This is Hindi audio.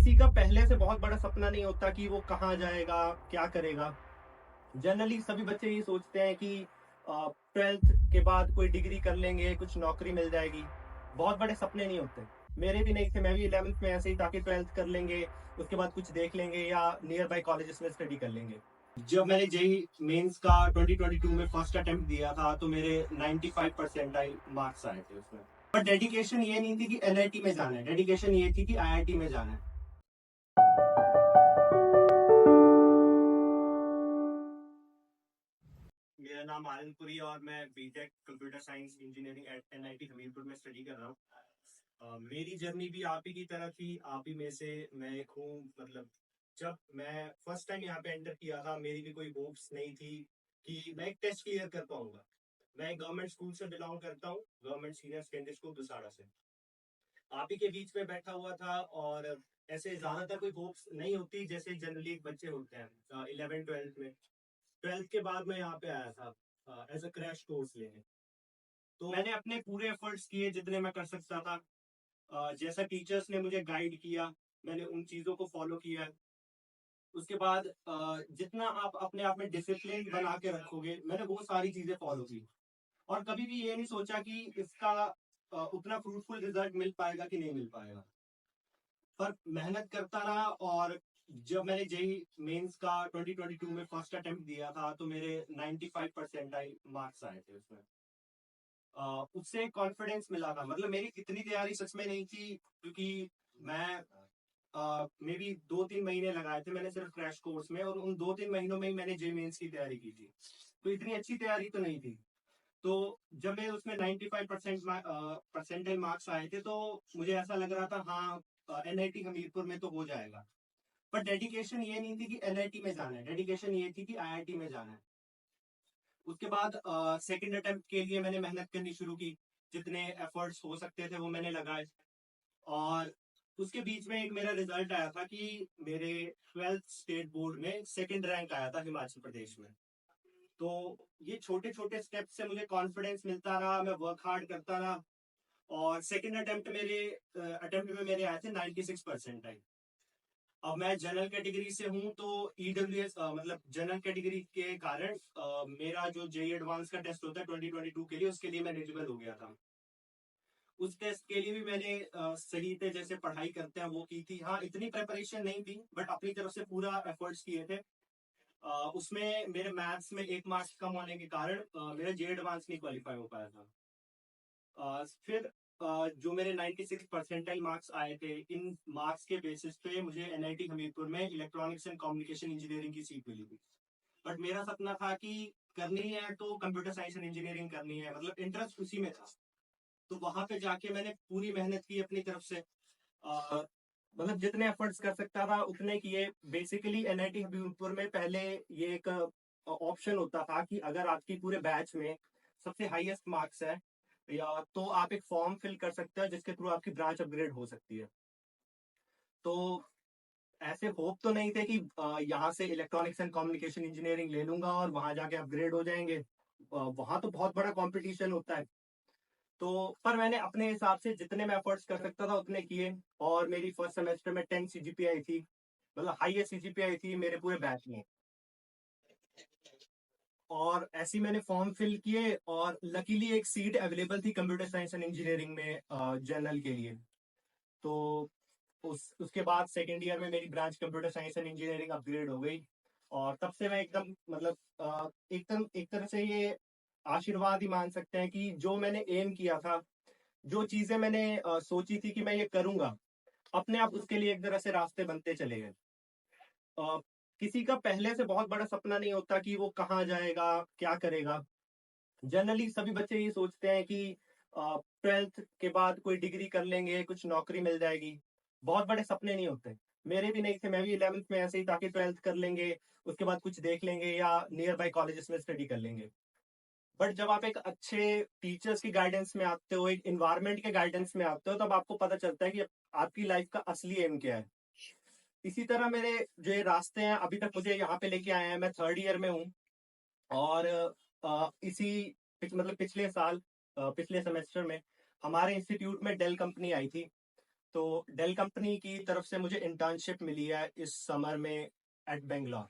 किसी का पहले से बहुत बड़ा सपना नहीं होता कि वो कहाँ जाएगा, क्या करेगा। जनरली सभी बच्चे ये सोचते हैं कि 12th के बाद कोई डिग्री कर लेंगे, कुछ नौकरी मिल जाएगी। बहुत बड़े सपने नहीं होते। मेरे भी नहीं थे, मैं भी 11th में ऐसे ही था कि 12th कर लेंगे, उसके बाद कुछ देख लेंगे या नियर बाय कॉलेजेस में स्टडी कर लेंगे। जब मैंने जेई मेंस का 2022 में फर्स्ट अटेम्प्ट दिया था तो मेरे 95 परसेंटाइल मार्क्स आए थे उसमें। पर डेडिकेशन ये नहीं थी कि एनआईटी में जाना है, डेडिकेशन ये थी कि आईआईटी में जाना है। मेरा नाम आनंदपुरी और मैं BTech computer science engineering at NIT Hamirpur में स्टडी कर रहा हूँ। मेरी जर्नी भी आप ही की तरह थी, आप ही में से मैं एक हूँ। मतलब जब मैं फर्स्ट टाइम यहाँ पे एंटर किया था, मेरी भी कोई होप्स नहीं थी कि मैं एक टेस्ट क्लियर कर पाऊंगा। मैं गवर्नमेंट स्कूल से बिलोंग करता हूँ, गवर्नमेंट सीनियर सेकेंडरी स्कूल दुसाड़ा से। आप ही के बीच में बैठा हुआ था और ऐसे ज्यादातर कोई होप्स नहीं होती जैसे जनरली बच्चे होते हैं 11 12 में। 12th के बाद मैं यहाँ पे आया था एज अ क्रैश कोर्स लेने। तो मैंने अपने पूरे एफर्ट्स किए जितने मैं कर सकता था। जैसा टीचर्स ने मुझे गाइड किया, मैंने उन चीज़ों को फॉलो किया। उसके बाद जितना आप अपने आप में डिसिप्लिन बना के रखोगे, मैंने वो सारी चीज़ें फॉलो की। और कभी भी ये नहीं सोचा कि इसका उतना फ्रूटफुल रिजल्ट मिल पाएगा कि नहीं मिल पाएगा। पर मेहनत करता रहा। और जब मैंने जेई मेंस का 2022 में फर्स्ट अटेम्प्ट दिया था तो मेरे 95 परसेंटाइल मार्क्स आए थे उसमें। उससे कॉन्फिडेंस मिला था। मतलब मेरी इतनी तैयारी सच में नहीं थी, क्योंकि मैं मे बी 2 3 महीने लगाए थे मैंने सिर्फ क्रैश कोर्स में, और उन 2 3 महीनों में ही मैंने जे मेंस की तैयारी की थी। तो इतनी अच्छी तैयारी तो नहीं थी। तो जब मेरे उसमें 95% परसेंटाइल मार्क्स आए थे तो मुझे ऐसा लग रहा था, हाँ एनआईटी हमीरपुर में तो हो जाएगा। पर डेडिकेशन ये नहीं थी कि एनआईटी में जाना है, डेडिकेशन ये थी कि आईआईटी में जाना है। उसके बाद सेकंड अटेम्प्ट के लिए मैंने मेहनत करनी शुरू की। जितने एफर्ट्स हो सकते थे वो मैंने लगाए। और उसके बीच में एक मेरा रिजल्ट आया था कि मेरे 12th स्टेट बोर्ड में सेकंड रैंक आया था हिमाचल प्रदेश में। तो ये छोटे छोटे स्टेप से मुझे कॉन्फिडेंस मिलता रहा, मैं वर्क हार्ड करता रहा। और सेकंड अटेम्प्ट में मेरे आए थे 96%। अब मैं जनरल कैटेगरी से हूँ तो ईडब्ल्यूएस मतलब जनरल कैटेगरी के कारण मेरा जो जेई एडवांस का टेस्ट होता है 2022 के लिए, उसके लिए मैं एलिजिबल हो गया था। उस टेस्ट के लिए भी मैंने सही पे जैसे पढ़ाई करते हैं वो की थी। हाँ, इतनी प्रिपरेशन नहीं थी बट अपनी तरफ से पूरा एफर्ट्स किए थे। उसमें मेरे मैथ्स में 1 मार्क्स कम होने के कारण मेरा जे एडवांस नहीं क्वालिफाई हो पाया था। फिर जो मेरे 96 परसेंटाइल मार्क्स आए थे, इन मार्क्स के बेसिस पे मुझे एनआईटी हमीरपुर में इलेक्ट्रॉनिक्स एंड कम्युनिकेशन इंजीनियरिंग की सीट मिली थी। बट मेरा सपना था कि करनी है तो कंप्यूटर साइंस एंड इंजीनियरिंग करनी है, मतलब इंटरेस्ट उसी में था। तो वहां पे जाके मैंने पूरी मेहनत की अपनी तरफ से। मतलब जितने एफर्ट्स कर सकता था उतने किए। बेसिकली एनआईटी हबीबपुर में पहले ये एक ऑप्शन होता था कि अगर आपकी पूरे बैच में सबसे हाईएस्ट मार्क्स है या तो आप एक फॉर्म फिल कर सकते हो जिसके थ्रू आपकी ब्रांच अपग्रेड हो सकती है। तो ऐसे होप तो नहीं थे कि यहाँ से इलेक्ट्रॉनिक्स एंड कम्युनिकेशन इंजीनियरिंग ले लूंगा और वहां जाके अपग्रेड हो जाएंगे। वहां तो बहुत बड़ा कंपटीशन होता है। तो पर मैंने अपने हिसाब से जितने मैं एफर्ट्स कर सकता था उतने किए। और मेरी फर्स्ट सेमेस्टर में 10 सीजीपीआई थी, मतलब हाईएस्ट सीजीपीआई थी मेरे पूरे बैच में। और ऐसे ही मैंने फॉर्म फिल किए और लकीली एक सीट अवेलेबल थी कंप्यूटर साइंस एंड इंजीनियरिंग में जनरल के लिए। तो उसके बाद सेकेंड ईयर में मेरी branch computer science and engineering upgrade हो गई। और तब से मैं एकदम मतलब एकदम एक तरह से ये आशीर्वाद ही मान सकते हैं कि जो मैंने एम किया था, जो चीजें मैंने सोची थी कि मैं ये करूंगा, अपने आप उसके लिए एक तरह से रास्ते बनते चले गए। अ, किसी का पहले से बहुत बड़ा सपना नहीं होता कि वो कहाँ जाएगा, क्या करेगा। जनरली सभी बच्चे ये सोचते हैं कि 12th के बाद कोई डिग्री कर लेंगे, कुछ नौकरी मिल जाएगी। बहुत बड़े सपने नहीं होते। मेरे भी नहीं थे, मैं भी 11th में ऐसे ही था कि 12th कर लेंगे, उसके बाद कुछ देख लेंगे या नियर बाय कॉलेजेस में स्टडी कर लेंगे। बट जब आप एक अच्छे टीचर्स की गाइडेंस में आते हो, एक इन्वायरमेंट के गाइडेंस में आते हो, तब आपको पता चलता है कि आपकी लाइफ का असली एम क्या है। इसी तरह मेरे जो ये रास्ते हैं अभी तक मुझे यहाँ पे लेके आए हैं। मैं थर्ड ईयर में हूँ। और इसी मतलब पिछले साल पिछले सेमेस्टर में हमारे इंस्टीट्यूट में डेल कंपनी आई थी। तो डेल कंपनी की तरफ से मुझे इंटर्नशिप मिली है इस समर में एट बेंगलोर।